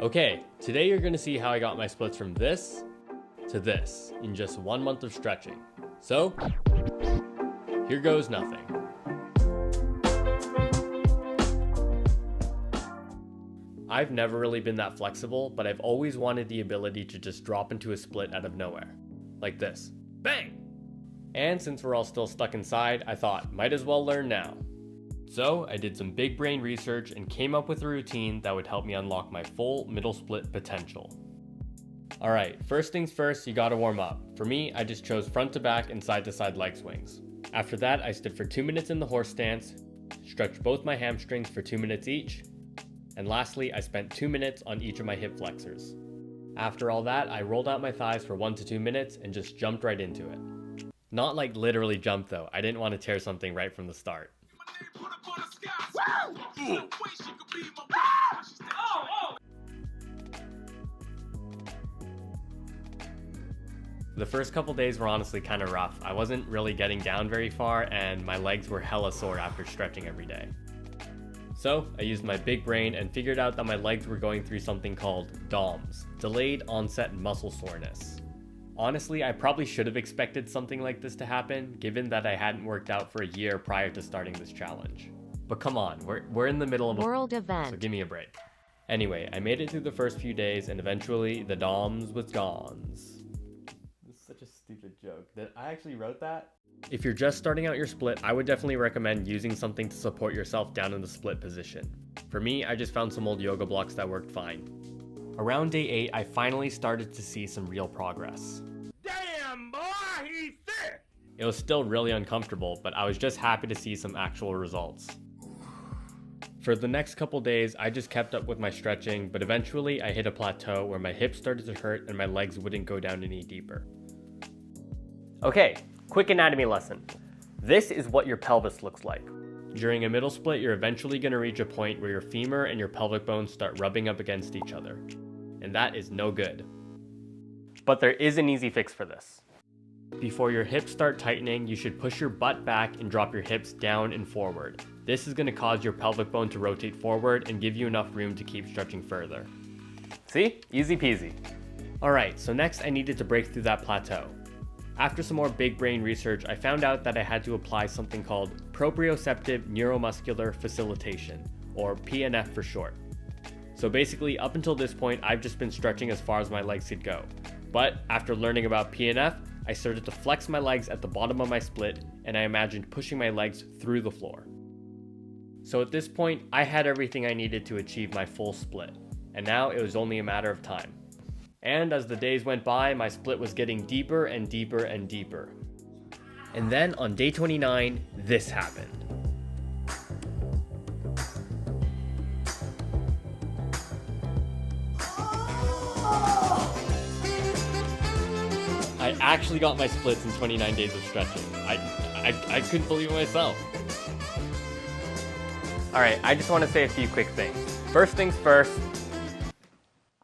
Okay, today you're gonna see how I got my splits from this to this in just 1 month of stretching. So, here goes nothing. I've never really been that flexible, but I've always wanted the ability to just drop into a split out of nowhere. Like this. Bang! And since we're all still stuck inside, I thought, might as well learn now. So I did some big brain research and came up with a routine that would help me unlock my full middle split potential. Alright, first things first, you gotta warm up. For me, I just chose front to back and side to side leg swings. After that, I stood for 2 minutes in the horse stance, stretched both my hamstrings for 2 minutes each, and lastly, I spent 2 minutes on each of my hip flexors. After all that, I rolled out my thighs for 1 to 2 minutes and just jumped right into it. Not like literally jump though, I didn't want to tear something right from the start. The first couple days were honestly kind of rough. I wasn't really getting down very far and my legs were hella sore after stretching every day. So I used my big brain and figured out that my legs were going through something called DOMS, delayed onset muscle soreness. Honestly, I probably should have expected something like this to happen, given that I hadn't worked out for a year prior to starting this challenge. But come on, we're in the middle of a world event, so give me a break. Anyway, I made it through the first few days and eventually the DOMS was gone. This is such a stupid joke. I actually wrote that? If you're just starting out your split, I would definitely recommend using something to support yourself down in the split position. For me, I just found some old yoga blocks that worked fine. Around day 8, I finally started to see some real progress. Damn, boy, he's thick! It was still really uncomfortable, but I was just happy to see some actual results. For the next couple days, I just kept up with my stretching, but eventually I hit a plateau where my hips started to hurt and my legs wouldn't go down any deeper. Okay, quick anatomy lesson. This is what your pelvis looks like. During a middle split, you're eventually going to reach a point where your femur and your pelvic bones start rubbing up against each other. And that is no good. But there is an easy fix for this. Before your hips start tightening, you should push your butt back and drop your hips down and forward. This is going to cause your pelvic bone to rotate forward and give you enough room to keep stretching further. See? Easy peasy. Alright, so next I needed to break through that plateau. After some more big brain research, I found out that I had to apply something called proprioceptive neuromuscular facilitation, or PNF for short. So basically, up until this point, I've just been stretching as far as my legs could go. But after learning about PNF, I started to flex my legs at the bottom of my split, and I imagined pushing my legs through the floor. So at this point, I had everything I needed to achieve my full split, and now it was only a matter of time. And as the days went by, my split was getting deeper and deeper and deeper. And then on day 29, this happened. I actually got my splits in 29 days of stretching. I couldn't believe it myself. Alright, I just want to say a few quick things. First things first,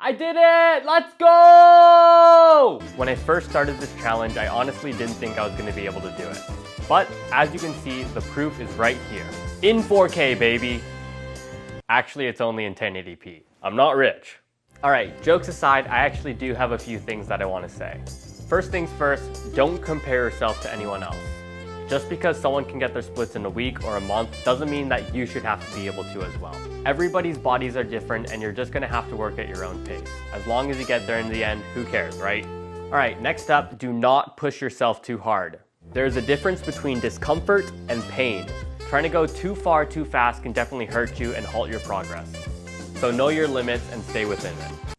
I did it! Let's go! When I first started this challenge, I honestly didn't think I was going to be able to do it. But as you can see, the proof is right here. In 4K, baby! Actually, it's only in 1080p. I'm not rich. Alright, jokes aside, I actually do have a few things that I want to say. First things first, don't compare yourself to anyone else. Just because someone can get their splits in a week or a month doesn't mean that you should have to be able to as well. Everybody's bodies are different and you're just gonna have to work at your own pace. As long as you get there in the end, who cares, right? Alright, next up, do not push yourself too hard. There's a difference between discomfort and pain. Trying to go too far too fast can definitely hurt you and halt your progress. So know your limits and stay within it.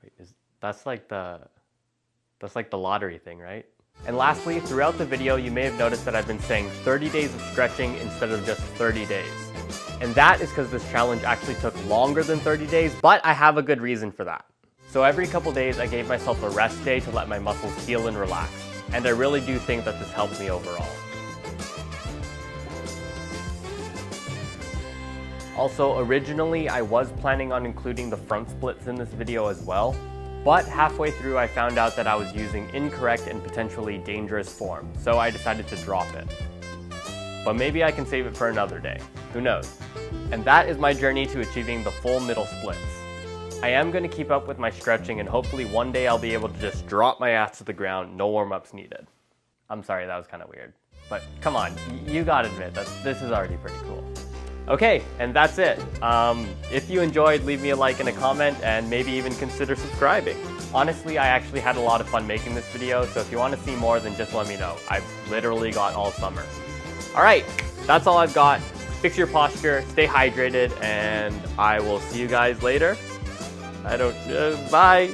Wait, that's like the lottery thing, right? And lastly, throughout the video, you may have noticed that I've been saying 30 days of stretching instead of just 30 days. And that is because this challenge actually took longer than 30 days, but I have a good reason for that. So every couple days, I gave myself a rest day to let my muscles heal and relax. And I really do think that this helped me overall. Also, originally, I was planning on including the front splits in this video as well. But halfway through, I found out that I was using incorrect and potentially dangerous form, so I decided to drop it. But maybe I can save it for another day. Who knows? And that is my journey to achieving the full middle splits. I am going to keep up with my stretching, and hopefully one day I'll be able to just drop my ass to the ground, no warm-ups needed. I'm sorry, that was kind of weird. But come on, you gotta admit that this is already pretty cool. Okay, and that's it. If you enjoyed, leave me a like and a comment, and maybe even consider subscribing. Honestly, I actually had a lot of fun making this video, so if you want to see more, then just let me know. I've literally got all summer. Alright, that's all I've got. Fix your posture, stay hydrated, and I will see you guys later. Bye.